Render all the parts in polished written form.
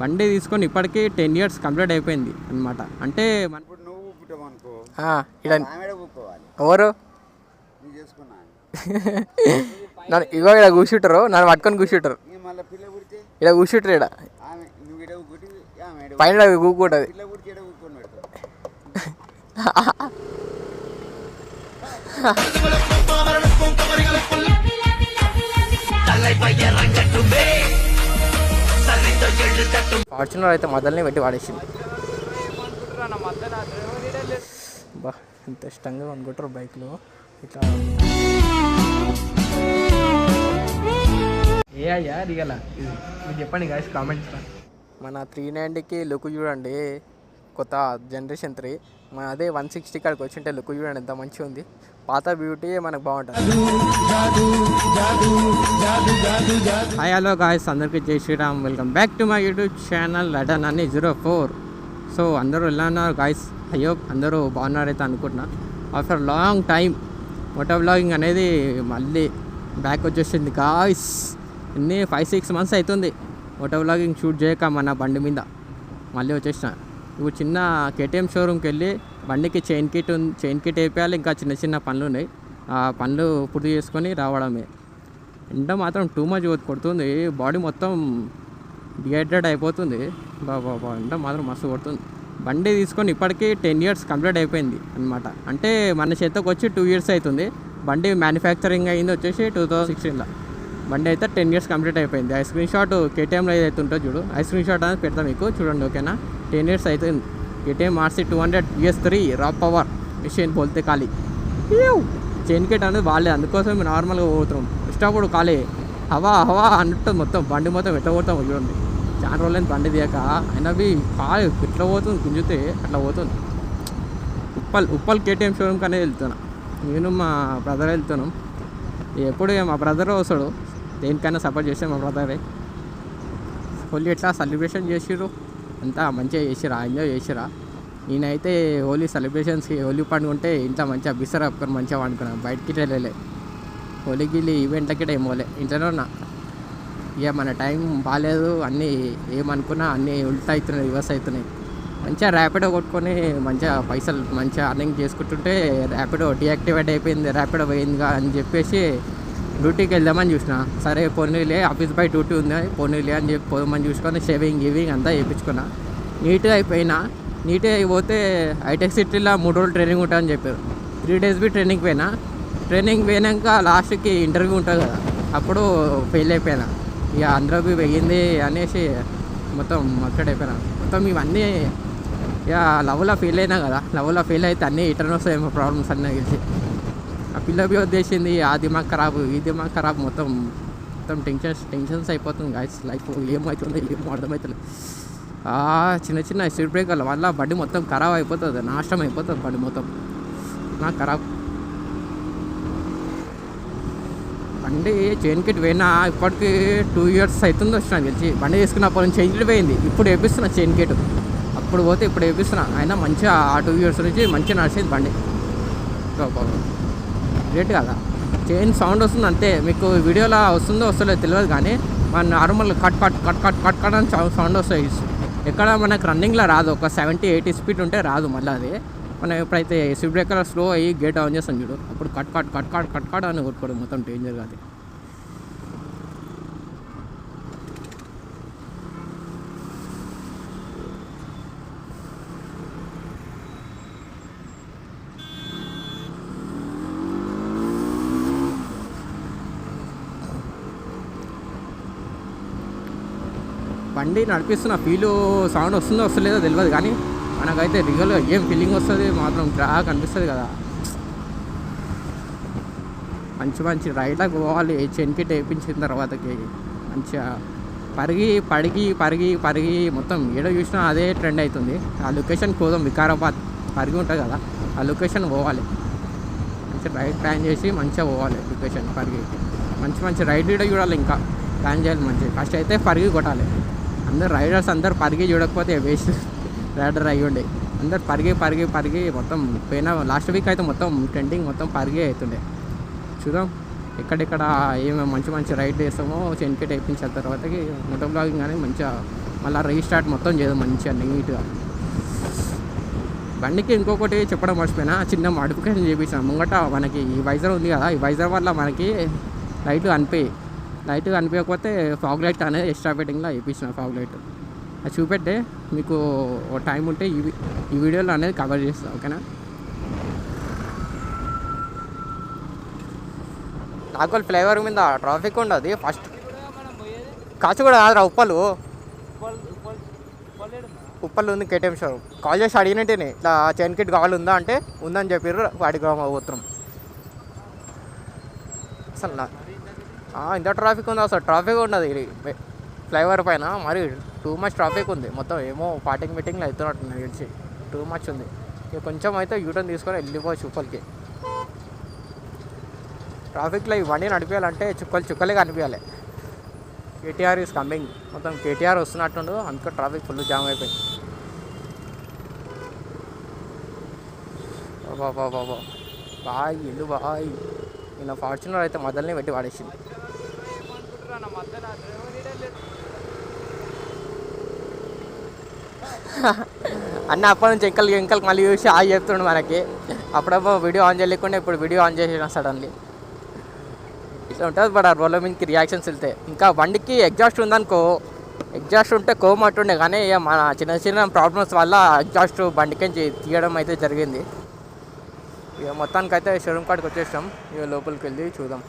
బండి తీసుకొని ఇప్పటికీ 10 years కంప్లీట్ అయిపోయింది అనమాట. అంటే ఇప్పుడు నువ్వు ఊపుతావు అనుకో, ఇక్కడ ఊపుకోవాలి. ఎవరు నువ్వు చేసుకున్నాను నన్ను ఇగో ఇక్కడ కూర్చుంటారు, నన్ను పట్టుకొని కూర్చుంటారు. మళ్ళీ పిల్ల పుడితే ఇక్కడ కూర్చుంటారు, ఇక్కడ ఆమె నువ్వు ఇడ ఊపుకుంటే ఆమె పైన కూకుంటుంది. పిల్ల పుడితే ఇడ ఊపుకొని పెడతావు. ఫార్చునర్ అయితే మొదలనే పెట్టి వాడేసింది. బా ఎంత ఇష్టంగా అనుకుంటారు బైక్లో ఇట్లా. ఏ అయ్యా దిగల మీరు చెప్పండి గాయస్ కామెంట్స్. మన 390కి లుక్ చూడండి, కొత్త జనరేషన్ 3. మన అదే 160 కాడికి వచ్చింటే లుక్ చూడండి ఎంత మంచిగా ఉంది. పాత బ్యూటీ మనకు బాగుంటుంది. హాయ్ హలో గాయస్, అందరికీ జై Shriram. Welcome back to my YouTube channel లడన్ అని 04. సో అందరూ ఎలా ఉన్నారు గాయస్? అయ్యో అందరూ బాగున్నారైతే అనుకుంటున్నా. After long time moto vlogging అనేది మళ్ళీ బ్యాక్ వచ్చేసింది గాయస్. అన్నీ 5-6 months అవుతుంది మోటో వ్లాగింగ్ షూట్ చేయక మన బండి మీద మళ్ళీ వచ్చేసిన. ఇప్పుడు చిన్న కేటీఎం షోరూమ్కి వెళ్ళి బండికి చైన్ కిట్ వేయాలి, ఇంకా చిన్న చిన్న పనులు ఉన్నాయి. ఆ పనులు పూర్తి చేసుకొని రావడమే. ఎండ మాత్రం టూ మచ్ కొడుతుంది, బాడీ మొత్తం డిహైడ్రేట్ అయిపోతుంది. బాబా ఎండ మాత్రం మస్తు కొడుతుంది. బండి తీసుకొని ఇప్పటికీ 10 years కంప్లీట్ అయిపోయింది అనమాట. అంటే మన చేతకు వచ్చి 2 years అవుతుంది. బండి మ్యానుఫ్యాక్చరింగ్ అయింది వచ్చేసి 2016లో. బండి అయితే 10 years కంప్లీట్ అయిపోయింది. ఆ స్క్రీన్ షాట్ కేటీఎంలో ఏదైతే ఉంటుందో చూడు, ఆ స్క్రీన్ షాట్ అనేది పెడతాం మీకు చూడండి, ఓకేనా? 10 years అవుతుంది. కేటీఎం RC 200 BS3 రా పవర్ మిషన్ పోలితే ఖాళీ చైన్ కిట్ అనేది వాళ్ళే, అందుకోసం మేము నార్మల్గా పోతున్నాం. ఇష్టపడు ఖాళీ హవా అన్నట్టు మొత్తం బండి మొత్తం ఎట్లా పోతాం చూడండి. చాలా రోజులైన బండి దిగాక అయినవి కాలు ఎట్లా పోతుంది, గుంజితే అట్లా పోతుంది. ఉప్పల్ కేటీఎం షోరూమ్కి అనేది వెళ్తున్నా. నేను మా బ్రదర్ వెళ్తున్నాం. ఎప్పుడు మా బ్రదర్ వస్తాడు, దేనికైనా సపోర్ట్ చేస్తే మా బ్రదరే. హోలీ ఎట్లా సెలబ్రేషన్ చేసిర్రు, అంతా మంచిగా చేసిరా, ఎంజాయ్ చేసిరా. నేనైతే హోలీ సెలబ్రేషన్స్కి హోలీ పండుగ ఉంటే ఇంట్లో మంచిగా బిస్సర్ అప్పుకొని మంచిగా పండుకున్నాను. బయటికి వెళ్ళలే, హోలీకి ఈవెంట్లకి ఏమోలే, ఇంట్లోనే ఉన్నా. ఇక మన టైం బాగాలేదు, అన్నీ ఏమనుకున్నా అన్నీ ఉల్టా అవుతున్నాయి, రివర్స్ అవుతున్నాయి. మంచిగా ర్యాపిడో కొట్టుకొని మంచిగా పైసలు మంచిగా అర్నింగ్ చేసుకుంటుంటే ర్యాపిడో డీయాక్టివేట్ అయిపోయింది. ర్యాపిడో పోయిందిగా అని చెప్పేసి డ్యూటీకి వెళ్దామని చూసిన. సరే పోనీలే, ఆఫీస్ బై డ్యూటీ ఉంది పోనీలే అని చెప్పి పోదామని చూసుకొని షేవింగ్ అంతా చేయించుకున్నా. నీట్గా అయిపోయినా. నీట్గా అయిపోతే హైటెక్ సిటీలో 3 రోజులు ట్రైనింగ్ ఉంటుందని చెప్పారు. 3 days ట్రైనింగ్ పోయినా. ట్రైనింగ్ పోయినాక లాస్ట్కి ఇంటర్వ్యూ ఉంటుంది కదా, అప్పుడు ఫెయిల్ అయిపోయినా. ఇక అందరూ వెయ్యింది అనేసి మొత్తం అక్కడ అయిపోయినా. మొత్తం ఇవన్నీ ఇక లవ్లో ఫెయిల్ అయినా కదా, లవ్లో ఫెయిల్ అయితే అన్నీ ఇటర్న్ వస్తాయేమో ప్రాబ్లమ్స్ అన్నీ తెలిసి. ఆ పిల్ల ఉద్దేశింది, ఆ దిమాగ్ ఖరాబ్, ఈ దిమాగ్ ఖరాబ్, మొత్తం టెన్షన్స్ అయిపోతుంది గాయస్. లైఫ్ ఏమవుతుంది ఏమో అర్థమవుతుంది. చిన్న స్పీడ్ బ్రేకర్ల వల్ల బండి మొత్తం ఖరాబ్ అయిపోతుంది, నాశనం అయిపోతుంది బండి మొత్తం. నాకు ఖరాబ్ బండి చైన్ కిట్ పోయినా ఇప్పటికి 2 years అవుతుంది వచ్చినా తెలిసి. బండి తీసుకున్నప్పటి నుంచి చైన్ కిట్ పోయింది, ఇప్పుడు వేపిస్తున్నా చైన్ కిట్. అప్పుడు పోతే ఇప్పుడు వేపిస్తున్నా. అయినా మంచిగా ఆ 2 years నుంచి మంచిగా నడిచింది బండి. గ్రేట్ కదా. చైన్ సౌండ్ వస్తుంది అంతే, మీకు వీడియోలో వస్తుందో వస్తలేదో తెలియదు కానీ మన నార్మల్ కట్ అని సౌండ్ వస్తాయి. ఎక్కడ మనకు రన్నింగ్లో రాదు, ఒక 70-80 speed ఉంటే రాదు. మళ్ళీ అది మనం ఎప్పుడైతే స్పీడ్ బ్రేకర్ స్లో అయ్యి గేట్ ఆన్ చేస్తాం చూడు, అప్పుడు కట్ అని కొట్టుకోవడం మొత్తం డేంజర్గా. అది బండి నడిపిస్తున్న సౌండ్ వస్తుందో వస్తలేదో తెలియదు కానీ మనకైతే రియల్గా ఏం ఫీలింగ్ వస్తుంది మాత్రం బాగా అనిపిస్తుంది కదా. మంచి రైడ్లకు పోవాలి. చైన్ కిట్ వేయించిన తర్వాతకి మంచిగా పరిగి మొత్తం ఏడో చూసినా అదే ట్రెండ్ అవుతుంది. ఆ లొకేషన్కి పోదాం, వికారాబాద్ పరిగి ఉంటుంది కదా, ఆ లొకేషన్ పోవాలి. మంచిగా రైడ్ ప్లాన్ చేసి మంచిగా పోవాలి లొకేషన్ పరిగి. మంచి రైడ్ కూడా చూడాలి, ఇంకా ప్లాన్ చేయాలి మంచిగా. ఫస్ట్ అయితే పరిగి కొట్టాలి. అందరు రైడర్స్ అందరు పరిగి చూడకపోతే వేస్ట్ రైడర్ అయ్యుండే. అందరు పరిగి మొత్తం పోయిన లాస్ట్ వీక్ అయితే మొత్తం ట్రెండింగ్ మొత్తం పరిగే అవుతుండే. చూద్దాం ఎక్కడెక్కడ ఏమేమి మంచి రైడ్ చేస్తామో చైన్ కిట్ వేయించిన తర్వాతకి మోటో బ్లాగింగ్ అనేది మంచిగా మళ్ళీ రీస్టార్ట్ మొత్తం చేద్దాం మంచిగా నీట్గా. బండికి ఇంకొకటి చెప్పడం మర్చిపోయినా, చిన్న మోడిఫికేషన్ చేయించాం. ముంగట మనకి ఈ వైజర్ ఉంది కదా, ఈ వైజర్ వల్ల మనకి లైట్ కనిపించకపోతే ఫాగ్ లైట్ అనేది ఎక్స్ట్రా ఫిట్టింగ్లో వేయించిన ఫాగ్ లైట్. అది చూపెట్టే మీకు టైం ఉంటే ఈ వీడియోలో అనేది కవర్ చేస్తాను, ఓకేనా. నాగోల్ ఫ్లేవర్ మీద ట్రాఫిక్ ఉండదు ఫస్ట్. కాచిగూడ కాదురా, ఉప్పల్ ఉంది కేటీఎం షోరూమ్. కాల్ చేసి అడిగినట్టేనే ఇట్లా చైన్ కిట్ కావాలి ఉందా అంటే ఉందని చెప్పారు. వాడికి పోతున్నాం. అసలు ఇంత ట్రాఫిక్ ఉంది, అసలు ట్రాఫిక్ ఉండదు ఇది ఫ్లైఓవర్ పైన. మరి టూ మచ్ ట్రాఫిక్ ఉంది మొత్తం. ఏమో పార్టింగ్ మీటింగ్లో అవుతున్నట్టు తెలిసి టూ మచ్ ఉంది. ఇక కొంచెం అయితే యూటర్న్ తీసుకొని వెళ్ళిపోవచ్చు ఉప్పల్కి. ట్రాఫిక్లో ఈ బండి నడిపించాలంటే చుక్కలే కనిపించాలి. కేటీఆర్ ఈజ్ కమింగ్, మొత్తం కేటీఆర్ వస్తున్నట్టుండు, అందుకే ట్రాఫిక్ ఫుల్ జామ్ అయిపోయింది. బాబా బాయ్ ఇల్లు బాయ్. ఇలా ఫార్చునర్ అయితే మధ్యలోనే పెట్టి వాడేసింది. అన్న అప్పటి నుంచి ఎంకలు మళ్ళీ చూసి చెప్తుండు మనకి. అప్పుడప్పుడు వీడియో ఆన్ చేయలేకుండా ఇప్పుడు వీడియో ఆన్ చేసిన సడన్లీ ఇట్లా ఉంటుంది. బట్ ఆ రోడ్ల మీదకి రియాక్షన్స్ వెళ్తాయి. ఇంకా బండికి ఎగ్జాస్ట్ ఉందనుకో, ఎగ్జాస్ట్ ఉంటే కోమట్టుండే, కానీ ఇక మన చిన్న ప్రాబ్లమ్స్ వల్ల ఎగ్జాస్ట్ బండికి తీయడం అయితే జరిగింది. ఇక మొత్తానికి అయితే షోరూమ్ కాడికి వచ్చేసాం. ఇక లోపలికి వెళ్ళి చూద్దాం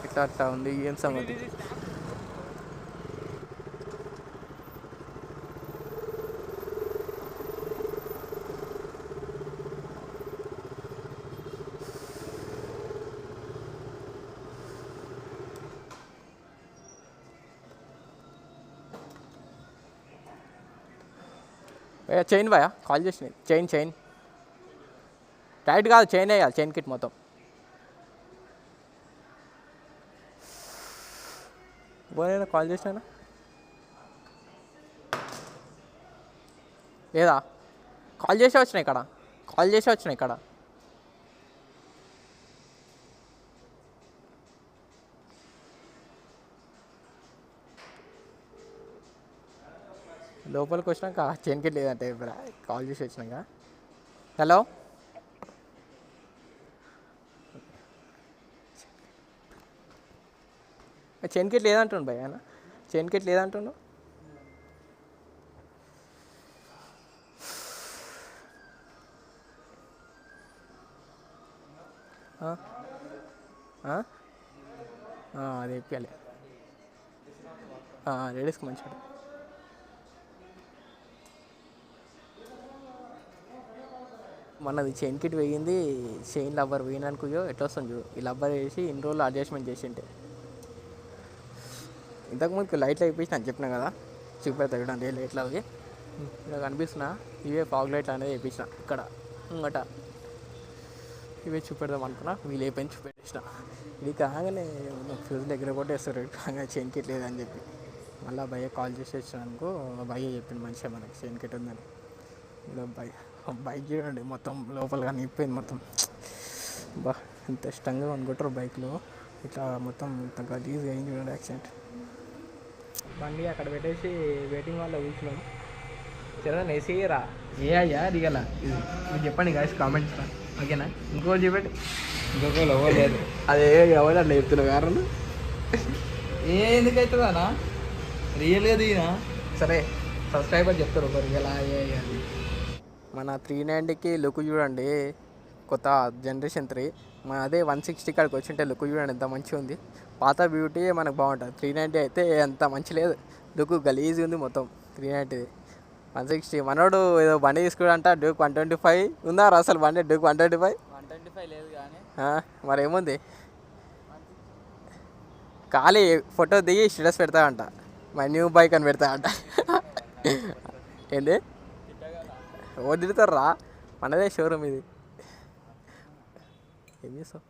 ఇట్లా ఉంది ఏం సంగతి. చైన్ భయ కాల్ చేసినాయి. చైన్ టైట్ కాదు, చైన్ వేయాలి, చైన్ కిట్ మొత్తం. పోయినా కాల్ చేసినా లేదా? కాల్ చేసి వచ్చినాయి ఇక్కడ. లోపలికి వచ్చినాక చైన్ కిట్ లేదంటే కాల్ చేసి వచ్చినాక. హలో, చైన్ కిట్ లేదంటుండు భయ్. ఆయన చైన్ కిట్ లేదంటుండు. అది ఎప్పాలి. లేడీస్కి మంచిగా. మనది చైన్ కిట్ వేయింది, చైన్ లబ్బర్ వేయనుకో ఎట్లా వస్తుంది చూడు. ఈ లబ్బర్ వేసి ఇన్ని రోజులు అడ్జస్ట్మెంట్ చేసింటే. ఇంతకుముందుకు లైట్లు అయిపోయింది అని చెప్పినా కదా, చూపెడతా చూడండి లైట్లు అవి ఇలా కనిపిస్తున్నా. ఇవే ఫాగ్ లైట్లు అనేది వేయించిన ఇక్కడ ఇంకట. ఇవే చూపెడదాం అనుకున్నా, వీళ్ళు అయిపోయింది చూపెట్టేసిన. ఇది కాగానే ఫ్యూజ్ దగ్గర కొట్టేస్తారు కాగా చైన్ కిట్ లేదని చెప్పి. మళ్ళీ భయ్య కాల్ చేసి వచ్చినానుకో, భయ్య చెప్పింది మంచిగా మనకి చైన్ కిట్ ఉందని. ఇలా బైక్ చూడండి మొత్తం లోపల నిండిపోయింది మొత్తం. ఎంత ఇష్టంగా అనుకుంటారు బైక్లో. ఇట్లా మొత్తం ఇంత గలీజ్గా అయింది చూడండి యాక్సిడెంట్. బండి అక్కడ పెట్టేసి వెయిటింగ్ వాళ్ళ కూర్చున్నాం. సరే నేసీరా ఏ అయ్యా దిగల ఇది మీరు చెప్పండి గాయస్ కామెంట్స్, ఓకేనా. ఇంకోటి చెప్పండి, ఇంకొకరు అవ్వలేదు. అదే ఎవరు అట్లా చెప్తున్నావు కారణం ఎందుకు అవుతుందా రియల్గా దిగినా. సరే సబ్స్క్రైబర్ చెప్తారు ఒకరు ఇలా అయ్యాయి అది. మన 390కి లుక్ చూడండి, కొత్త జనరేషన్ 3. మన అదే 160 కాడికి వచ్చింటే లుక్ చూడండి ఎంత మంచిగా ఉంది. పాత బ్యూటీ మనకు బాగుంటుంది. 390 అయితే అంత మంచి లేదు, లుక్ గలీజ్ ఉంది మొత్తం 390. 160 మనోడు ఏదో బండి తీసుకున్నాడంట, డ్యూక్ 125 ఉందా అసలు బండి? డ్యూక్ 125 లేదు కానీ మరి ఏముంది, ఖాళీ ఫోటో దిగి స్టేటస్ పెడతాడంట, మై న్యూ బైక్ అని పెడతాడంట. ఏంది ఓ తిడతారా, మనదే షోరూమ్ ఇది. ఏం చేస్తావు,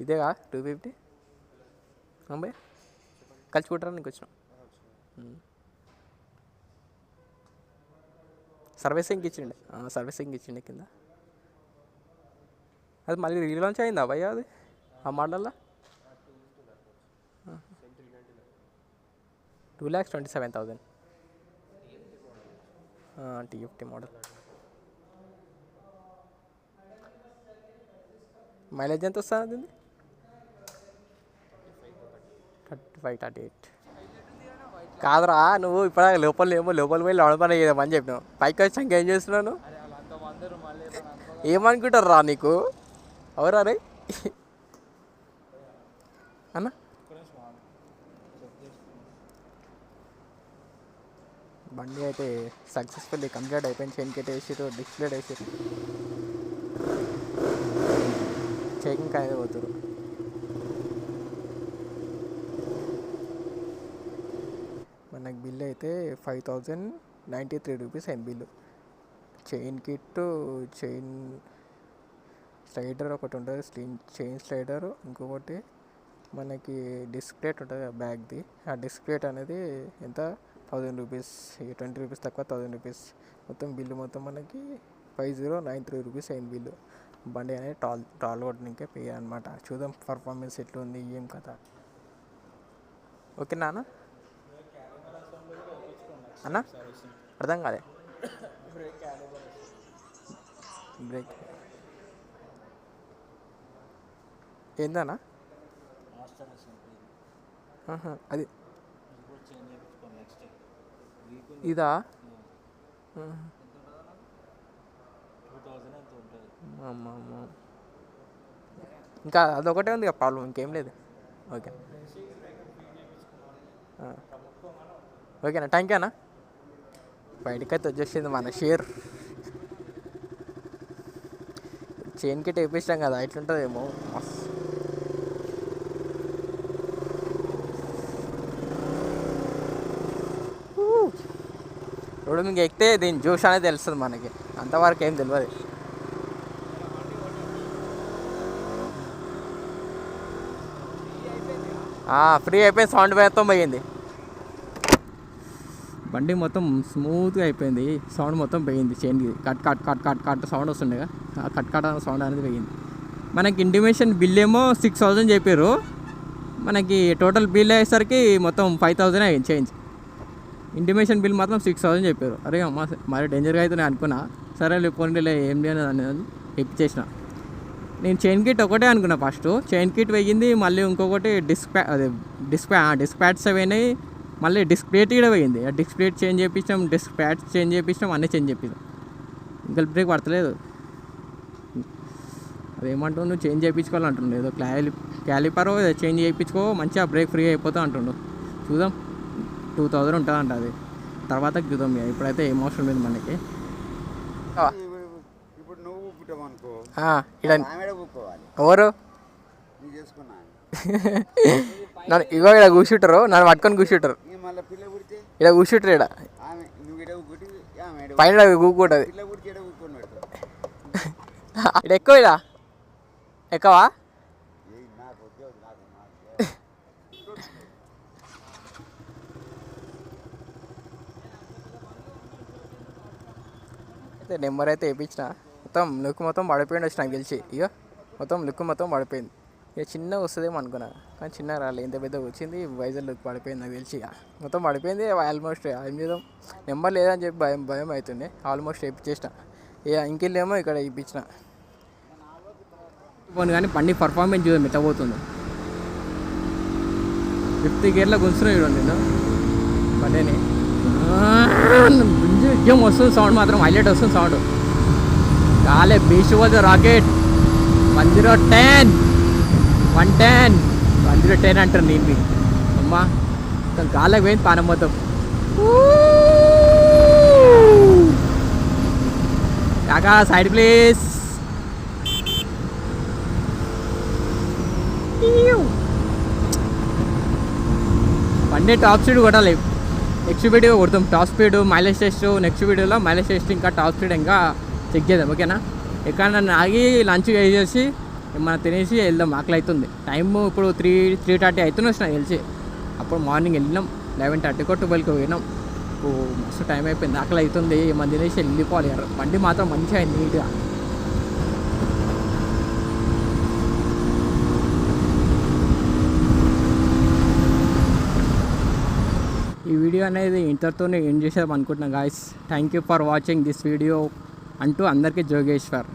ఇదేగా 250 భయ్య కలిసికుంటారా నీకు వచ్చినాం. సర్వీసింగ్ ఇచ్చిండే కింద. అది మళ్ళీ రీలాంచ్ అయిందా భయ్య అది ఆ మోడల్లో? 2,27,000. TFT model. మైలేజ్ ఎంత వస్తుంది? 35-38. కాదురా, నువ్వు ఇప్పుడు లోపల పోయి లోపల చేద్దామని చెప్పినావు. పైకి వచ్చాక ఏం చేస్తున్నావు? ఏమనుకుంటారు రా నీకు? ఎవరా రే అన్న? బండి అయితే సక్సెస్ఫుల్లీ కంప్లీట్ అయిపోయింది. చైన్ కిట్ వేసారు, డిస్ప్లే వేసారు, చెకింగ్ అయితే పోతారు. మనకు బిల్ అయితే 5093 రూపీస్ అయింది bill. Chain kit, chain slider ఒకటి ఉంటుంది, చైన్ స్లైడర్, ఇంకొకటి మనకి డిస్క్ ప్లేట్ ఉంటుంది బ్యాగ్ది. ఆ డిస్క్ ప్లేట్ అనేది ఎంత? 1000 రూపీస్, 20 రూపీస్ తక్కువ, 1000 రూపీస్. మొత్తం బిల్లు మొత్తం మనకి 5093 రూపీస్ అయింది బిల్లు. బండి అనేది టాల్ కొట్టడానికే పే అనమాట. చూద్దాం పర్ఫార్మెన్స్ ఎట్లుంది, ఏం కదా. ఓకేనా అన్న? అన్న అర్థం కాలే. బ్రేక్ ఏందన్నా? అది ఇదా? ఇంకా అదొకటే ఉంది ప్రాబ్లం, ఇంకేం లేదు. ఓకే ఓకేనా, థ్యాంక్ యూ అన్న. బయటకైతే వచ్చేసింది మన షేర్. చైన్ కిట్ వేపిస్తాం కదా, ఎట్లుంటుందేమో మస్తు. రోడ్డు మీకు ఎక్కితే దీని జ్యూస్ అనేది తెలుస్తుంది మనకి, అంతవరకు ఏం తెలియదు. ఫ్రీ అయిపోయింది, సౌండ్ మొత్తం పోయింది. బండి మొత్తం స్మూత్గా అయిపోయింది, సౌండ్ మొత్తం పోయింది. చైన్కి cut cut cut cut cut sound వస్తుండే, ఆ కట్ కట్ సౌండ్ అనేది పోయింది. మనకి ఇంటిమేషన్ బిల్ ఏమో 6000 చెప్పారు, మనకి టోటల్ బిల్ అయ్యేసరికి మొత్తం 5000 అయ్యింది చేంజ్. ఇంటిమేషన్ బిల్ మాత్రం 6000 చెప్పారు. అరే అమ్మ మరి డేంజర్గా అయితే నేను అనుకున్నా. సరే లేకపోతే ఏం లేదు అని ఎక్కిచ్చేసిన. నేను చైన్ కిట్ ఒకటే అనుకున్నా ఫస్ట్. చైన్ కిట్ వెయ్యింది, మళ్ళీ ఇంకొకటి డిస్క్ ప్యాడ్స్ పోయినాయి, మళ్ళీ డిస్క్ ప్లేట్ కూడా పోయింది. ఆ డిస్క్ ప్లేట్ చేంజ్ చేయించాం, డిస్క్ ప్యాడ్స్ చేంజ్ చేయించాం, అన్నీ చేంజ్ చేయించాం. ఇంకా బ్రేక్ పడతలేదు. అదేమంటావు, నువ్వు చేంజ్ చేయించుకోవాలంటుండు. ఏదో క్యాలిపరో చేంజ్ చేయించుకో, మంచిగా బ్రేక్ ఫ్రీ అయిపోతా అంటుండు. చూద్దాం, 2000 ఉంటుందంట అది, తర్వాత చూద్దాం. ఇప్పుడైతే ఏం అవసరం లేదు మనకి. ఇప్పుడు నువ్వు పుట్టామనుకో, ఎవరు నన్ను ఇగో ఇక్కడ కూర్చుంటారు, నన్ను పట్టుకొని కూర్చుంటారు. మళ్ళీ పిల్ల పుడితే ఇక్కడ కూర్చుంటారు, ఇక్కడ నువ్వు ఇడ కూటి పైన కూకుంటుంది. పిల్ల పుడితే ఇడ కూకొని పెడతావు. ఇక్కడ ఎక్కువ, ఇక్కడ ఎక్కువా? అయితే నెంబర్ అయితే వేయించిన, మొత్తం లుక్ మొత్తం పడిపోయింది వచ్చి నాకు తెలిసి. ఇక మొత్తం లుక్ మొత్తం పడిపోయింది. ఇక చిన్నగా వస్తుందేమో అనుకున్నా, కానీ చిన్నగా రాలేదు, ఇంత పెద్దగా వచ్చింది. వైజర్ లుక్ పడిపోయింది నాకు తెలిసి. ఇక మొత్తం పడిపోయింది ఆల్మోస్ట్. అది మీద నెంబర్ లేదని చెప్పి భయం అవుతుంది. ఆల్మోస్ట్ వేయించేసిన. ఇక ఇంకెళ్ళేమో ఇక్కడ వేయించిన పోను. కానీ బండి పర్ఫార్మెన్స్ చూద్దాం ఎట్లా పోతుంది. 5th గేర్లో గుంచున్నా చూడండి నేను బండిని. ఏం వస్తుంది సౌండ్, మాత్రం హైలైట్ వస్తుంది సౌండ్. కాలే బీచ్ వాజ్ రాకెట్ 1010 110 1010 అంటారు. నేను అమ్మా మొత్తం గాలకు పోయింది పానం మొత్తం. కాకా సైడ్ ప్లీజ్. బండి టాప్ స్పీడ్ కొట్టాలి, నెక్స్ట్ వీడియో కొడతాం. Top speed, mileage test next వీడియోలో. మైలేజ్ టెస్ట్ ఇంకా టాప్ స్పీడ్ ఇంకా చెక్ చేద్దాం, ఓకేనా? ఎక్కడన్నా ఆగి లంచ్ వేసేసి ఏమన్నా తినేసి వెళ్దాం. ఆకలి అవుతుంది. టైము ఇప్పుడు 3:30 అవుతుంది వచ్చినాయి తెలిసి. అప్పుడు మార్నింగ్ వెళ్ళినాం 11:30కో 12కో పోయినాం. మస్తు టైం అయిపోయింది, ఆకలి అవుతుంది. ఏమన్నా తినేసి వెళ్ళిపోవాలి. బండి మాత్రం మంచిగా అయింది నీట్గా. ఈ వీడియో అనేది ఇంతటితోనే ఎండ్ చేసేదాం అనుకుంటున్నాను guys. Thank you for watching this video అంటూ అందరికీ జోగేశ్వర్.